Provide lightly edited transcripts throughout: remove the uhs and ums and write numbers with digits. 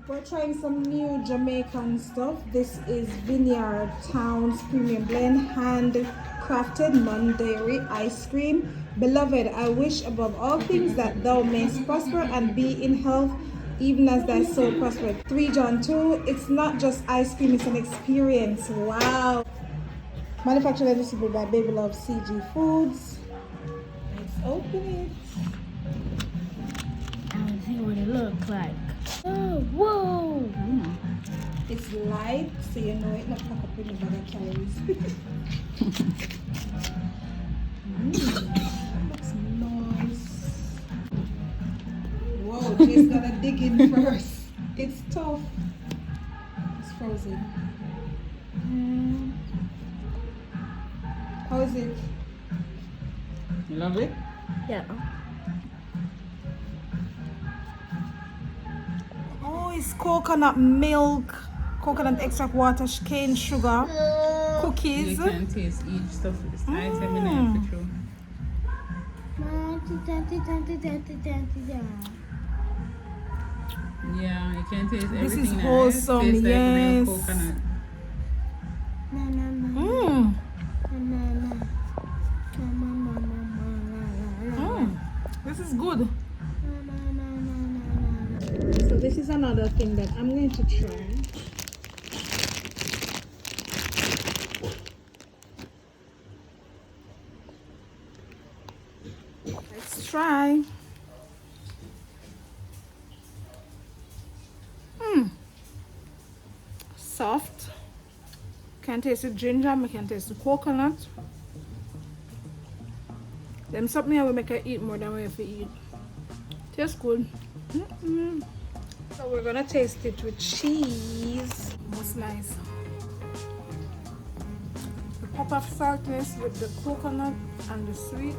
We're trying some new Jamaican stuff. This is Vineyard Town's premium blend, handcrafted non-dairy ice cream. Beloved, I wish above all things that thou mayst prosper and be in health, even as thy soul prospereth. 3 John 2. It's not just ice cream, it's an experience. Wow. Manufactured and distributed by Baby Love CG Foods. Let's open it. And see what it looks like. Oh, whoa! It's light, so you know it not pack up in the bag of calories. Looks nice. Whoa, Jay's gotta dig in first. It's tough. It's frozen. How is it? You love it? Yeah. Oh, it's coconut milk, coconut extract, water, cane sugar, cookies. You can taste each stuff. It's nice every night for true. Yeah, you can taste everything. This is nice. wholesome, Tastes like real yes. coconut. This is good. So this is another thing that I'm going to try. Let's try. Soft. Can taste the ginger, I can taste the coconut. Them something I will make her eat more than we have to eat. Tastes good. So we're gonna taste it with cheese. Most nice. The pop of saltiness with the coconut and the sweet.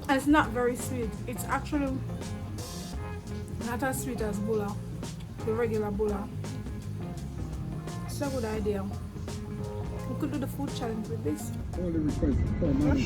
And it's not very sweet. It's actually not as sweet as bula, the regular bula. It's a good idea. We could do the food challenge with this. All the requests come on.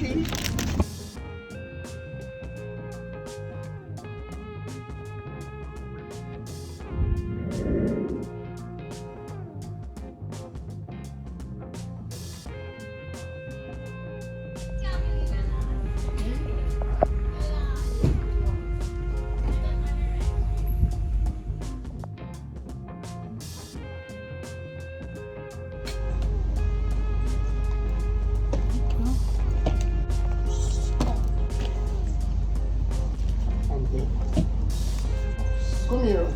Come here.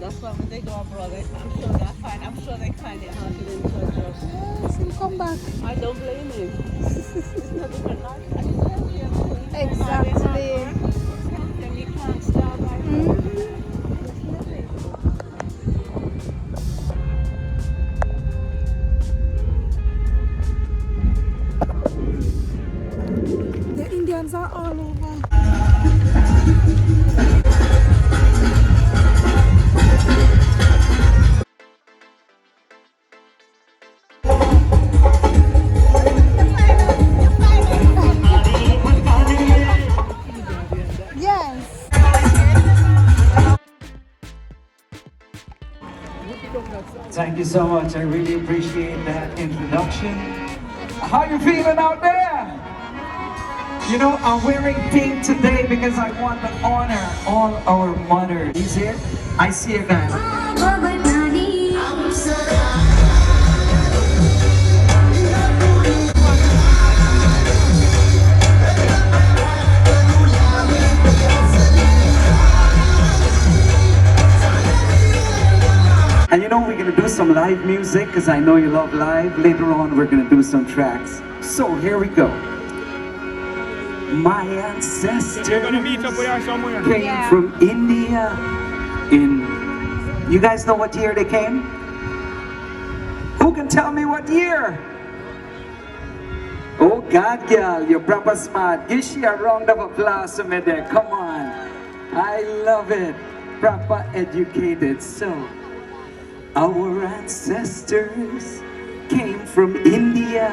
That's why when they go abroad, I'm sure they'll find. I'm sure they find it hard to encourage us. Yes, he'll come back. I don't blame him. It's not different life. I can tell you. Exactly. Then you can't start like The Indians are all over. you so much. I really appreciate that introduction. How you feeling out there? You know, I'm wearing pink today because I want to honor all our mothers. You see it? I see it guys. And you know, we're gonna do some live music because I know you love live. Later on, we're gonna do some tracks. So here we go. My ancestors came from India. You guys know what year they came? Who can tell me what year? Oh God, girl, you're proper smart. Give she a round of applause to me there. Come on. I love it. Proper educated. So, our ancestors came from India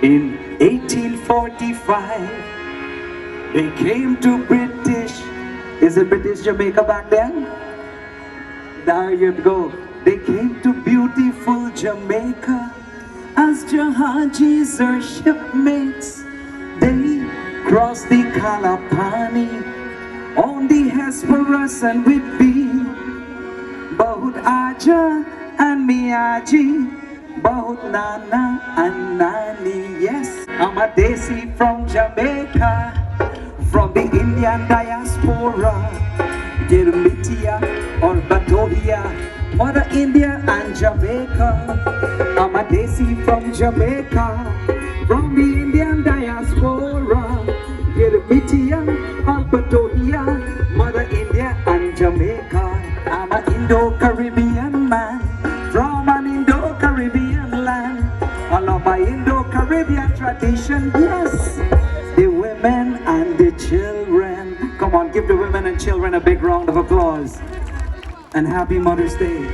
in 1845. They came to British. Is it British Jamaica back then? There you go. They came to beautiful Jamaica as Jahajis or shipmates. They crossed the Kalapani on the Hesperus and Whitby. Bahut Aja and Miyaji, Bahut Nana and Nani. Yes, I'm a Desi from Jamaica, from the Indian diaspora. Girmitia or Batohia, Mother India and Jamaica. I'm a Desi from Jamaica, from the Indian diaspora. Girmitia or Batohia, Mother India and Jamaica. I'm an Indo-Caribbean man, from an Indo-Caribbean land. I love my Indo-Caribbean tradition, yes. The women and the children. Come on, give the women and children a big round of applause. And happy Mother's Day.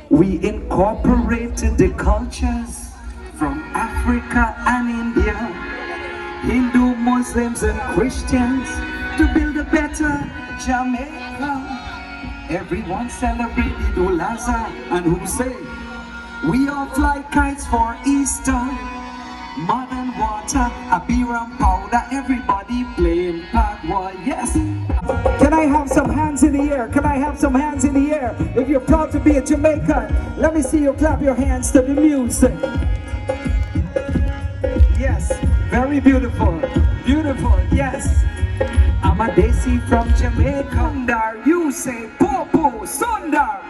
We incorporated the cultures from Africa and India, Hindu, Muslims and Christians to build a better Jamaica. Everyone celebrate Eid al-Azha and who say, we all fly kites for Easter. Mud and water, a beer and powder, everybody playing Patwah, yes. Can I have some hands in the air? Can I have some hands in the air? If you're proud to be a Jamaican, let me see you clap your hands to the music. Yes, very beautiful, beautiful, yes. I'm a Desi from Jamaica. Sundar, you say Popo, Sundar.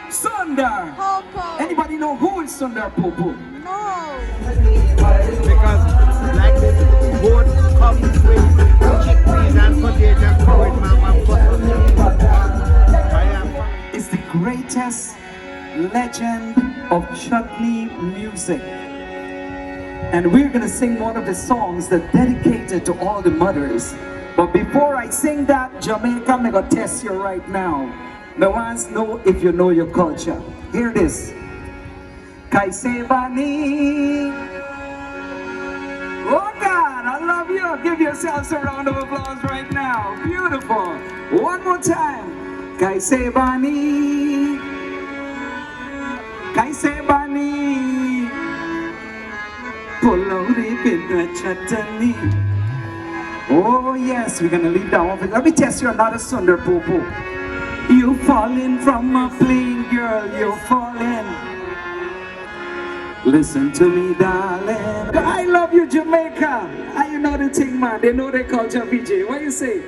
Sundar. Popo. Anybody know who is Sundar Popo? No. Because like this boat comes with chickpeas and potatoes covered mama It's the greatest legend of chutney music. And we're gonna sing one of the songs that dedicated to all the mothers. But before I sing that, Jamaica, I'm gonna test you right now. I want to know if you know your culture. Hear this. Kaise bani. Oh God, I love you. Give yourselves a round of applause right now. Beautiful. One more time. Kaise bani. Kaise bani. Pulori binda chatani. Oh yes, we're gonna leave that one. Let me test you another Sundar Popo. You falling from a plane, girl, you're falling. Listen to me, darling. I love you, Jamaica. And you know the thing, man. They know their culture, PJ. What you say?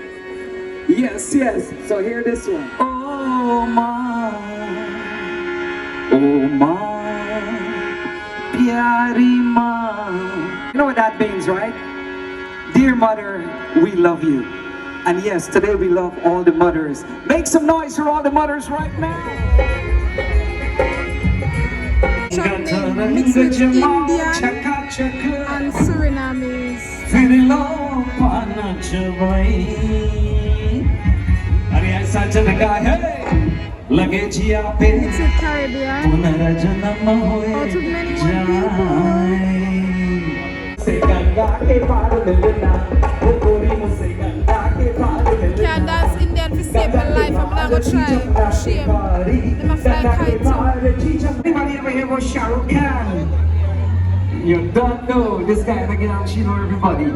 Yes, yes. So hear this one. Oh my, pyari ma. You know what that means, right? Dear mother, we love you. And yes, today we love all the mothers. Make some noise for all the mothers right now. Chutney mixed with Indian and Surinamese. Mixed with Caribbean. Out of many people. Can dance Indian save my life. I'm not gonna try. Shame. Let me fly kite too. Anybody ever hear about Shah Rukh Khan? You don't know. This guy again, I'm sure you know everybody.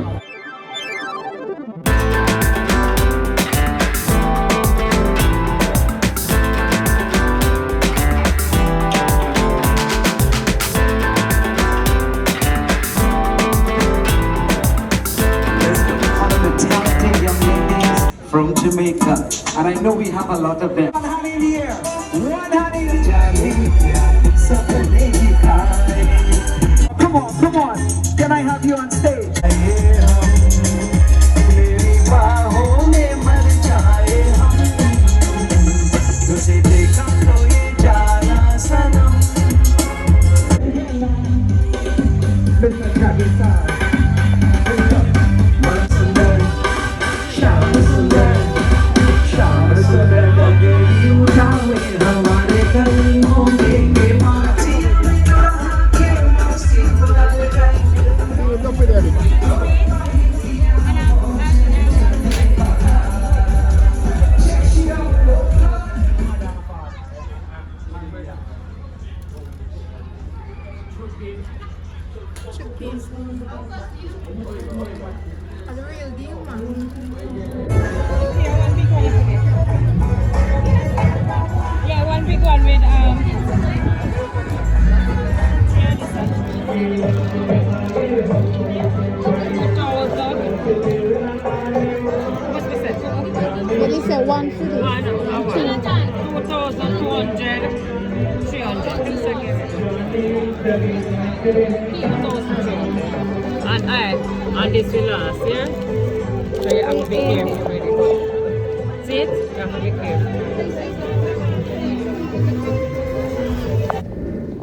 From Jamaica, and I know we have a lot of them. One hand in the air, one hand in the Jamaica. Come on, come on, can I have you on stage? Mr. Kabisa. Yeah, one big one with What is it? 150? 2,200, 300. And this will last, yeah? So you have to be careful with it. See it? You have to be careful.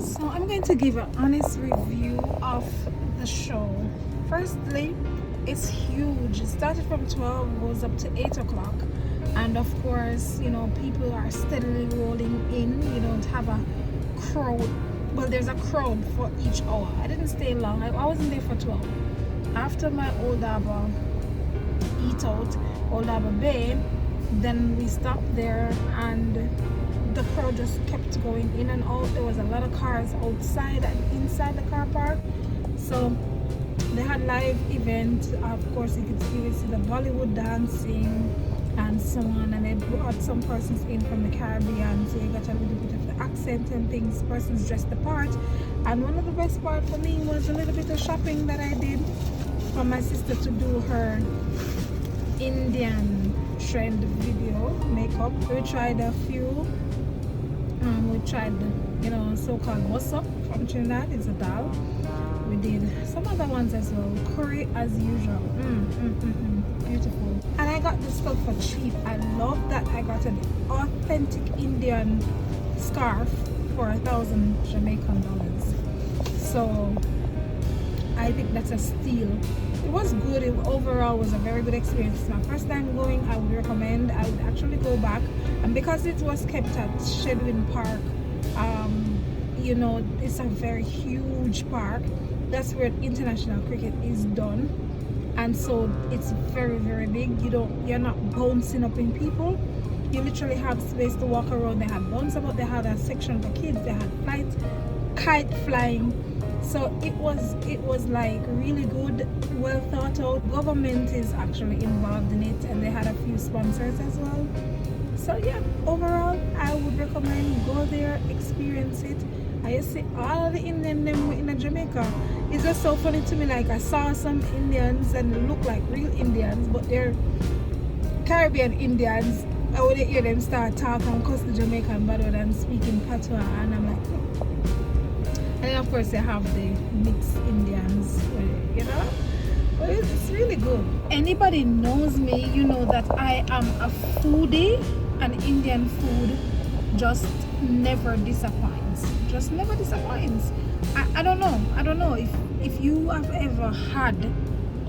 So I'm going to give an honest review of the show. Firstly, it's huge. It started from 12, goes up to 8 o'clock. And of course, you know, people are steadily rolling in. You don't have a crowd. Well, there's a crowd for each hour. I didn't stay long. I wasn't there for 12. After my Old Harbour eat out, Old Harbour Bay, then we stopped there and the crowd just kept going in and out. There was a lot of cars outside and inside the car park. So they had live events. Of course, you could see the Bollywood dancing and so on, and they brought some persons in from the Caribbean, so you got a little bit of the accent and things, persons dressed the part. And one of the best part for me was a little bit of shopping that I did for my sister to do her Indian trend video makeup. We tried a few. We tried, you know, so-called what's up from Trinidad. It's a dal. We did some other ones as well. Curry as usual. Beautiful. And I got this stuff for cheap. I love that I got an authentic Indian scarf for 1,000 Jamaican dollars. So I think that's a steal. It was good. It overall was a very good experience. It's my first time going. I would recommend. I would actually go back. And because it was kept at Shedwin Park, you know, it's a very huge park. That's where international cricket is done, and so it's very, very big. You're not bouncing up in people. You literally have space to walk around. They had bounce about. They had a section for kids. They had kite flying. So it was like really good, well thought out. Government is actually involved in it, and they had a few sponsors as well. So yeah, overall I would recommend go there, experience it. I see all the Indian them in Jamaica. It's just so funny to me. Like I saw some Indians and they look like real Indians, but they're Caribbean Indians. I would hear them start talking and cuss the Jamaican better than speaking Patwah, and I'm like, and then of course they have the mixed Indians, you know. But it's really good. Anybody knows me, you know that I am a foodie, and Indian food just never disappoints. Just never disappoints. I don't know if you have ever had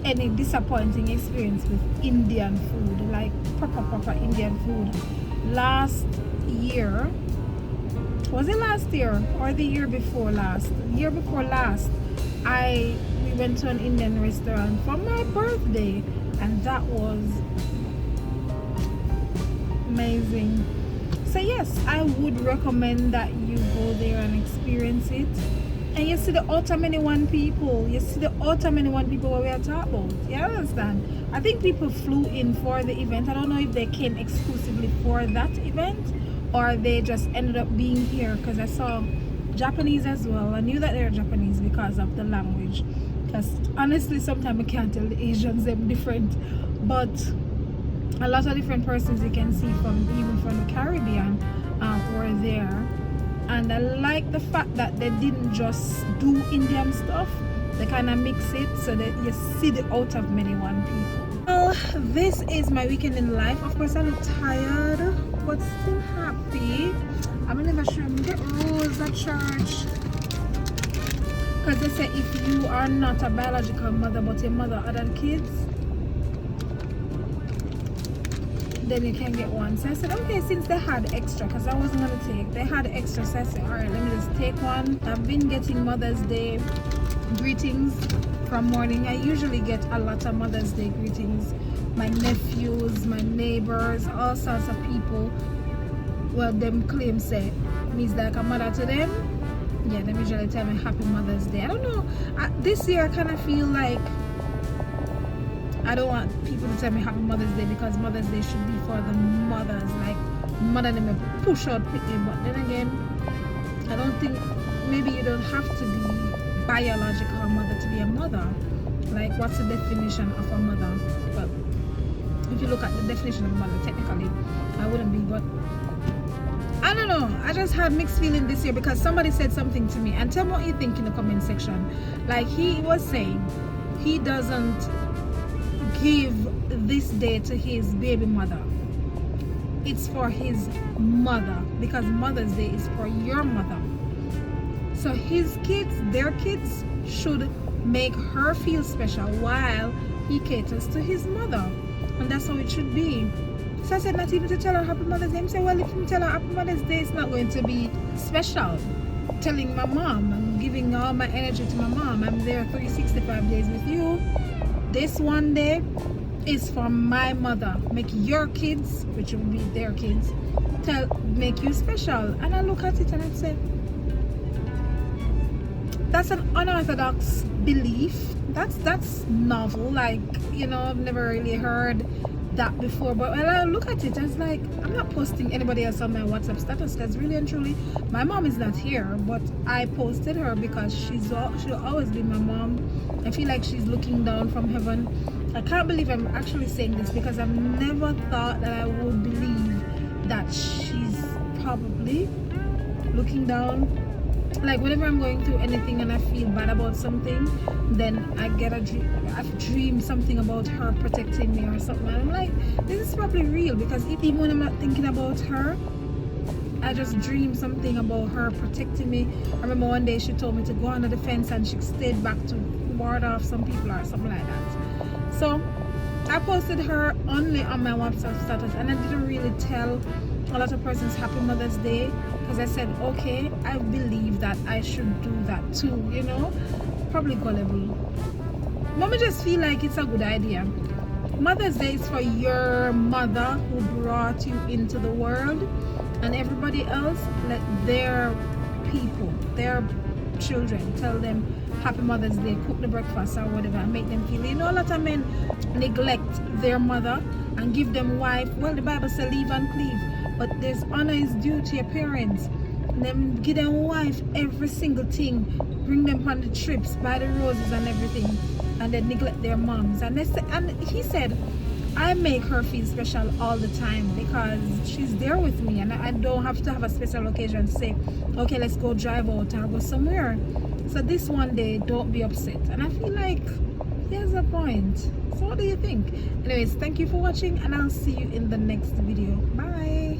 any disappointing experience with Indian food, like proper Indian food. Last year, was it last year or the year before last? Year before last, we went to an Indian restaurant for my birthday, and that was Amazing. So yes, I would recommend that you go there and experience it. And you see the utter many one people. You see the utter many one people where we are talking about. You understand? I think people flew in for the event. I don't know if they came exclusively for that event or they just ended up being here, because I saw Japanese as well. I knew that they're Japanese because of the language. Because honestly, sometimes I can't tell the Asians them different. But a lot of different persons you can see from even from the Caribbean were there. And I like the fact that they didn't just do Indian stuff. They kind of mix it so that you see the out of many one people. Well, this is my weekend in life. Of course, I look tired, but still happy. I'm never sure I'm gonna get rules at church. Because they say if you are not a biological mother, but a mother of other kids, then you can get one. So I said, okay, since they had extra, because I wasn't going to take, they had extra, so I said, all right, let me just take one. I've been getting Mother's Day greetings from morning. I usually get a lot of Mother's Day greetings. My nephews, my neighbors, all sorts of people, well, them claim say me's like a mother to them. Yeah, they usually tell me Happy Mother's Day. I don't know, this year I kind of feel like I don't want people to tell me Happy Mother's Day, because Mother's Day should be for the mothers. Like, mother them push out picking. But then again, I don't think, maybe you don't have to be biological mother to be a mother. Like, what's the definition of a mother? Well, if you look at the definition of a mother, technically, I wouldn't be, but I don't know. I just had mixed feeling this year because somebody said something to me. And tell me what you think in the comment section. Like, he was saying he doesn't give this day to his baby mother. It's for his mother, because Mother's Day is for your mother. So his kids, their kids, should make her feel special while he caters to his mother, and that's how it should be. So I said, not even to tell her Happy Mother's Day. He said, well, if you tell her Happy Mother's Day, it's not going to be special. Telling my mom, I'm giving all my energy to my mom, I'm there 365 days with you. This one day is for my mother. Make your kids, which will be their kids, make you special. And I look at it and I say, that's an unorthodox belief. That's novel. Like, you know, I've never really heard that before. But when I look at it, I was like, I'm not posting anybody else on my WhatsApp status, because really and truly, my mom is not here. But I posted her because she'll always be my mom. I feel like she's looking down from heaven. I can't believe I'm actually saying this, because I've never thought that I would believe that she's probably looking down. Like, whenever I'm going through anything and I feel bad about something, then I get a dream something about her protecting me or something, and I'm like, this is probably real, because even when I'm not thinking about her, I just dream something about her protecting me. I remember one day she told me to go under the fence and she stayed back to ward off some people or something like that. So I posted her only on my WhatsApp status, and I didn't really tell a lot of persons Happy Mother's Day, because I said, okay, I believe that I should do that too, you know, probably gullible. Mommy just feel like it's a good idea. Mother's Day is for your mother who brought you into the world, and everybody else, let their people, their children, tell them Happy Mother's Day, cook the breakfast or whatever, and make them feel, you know, a lot of men neglect their mother and give them wife. Well, the Bible says leave and cleave, but there's honor is due to your parents. Them give them wife every single thing, bring them on the trips, buy the roses and everything, and they neglect their moms. And he said, I make her feel special all the time because she's there with me, and I don't have to have a special occasion to say, okay, let's go drive out or go somewhere. So this one day, don't be upset. And I feel like here's a point. So what do you think? Anyways, thank you for watching, and I'll see you in the next video. Bye.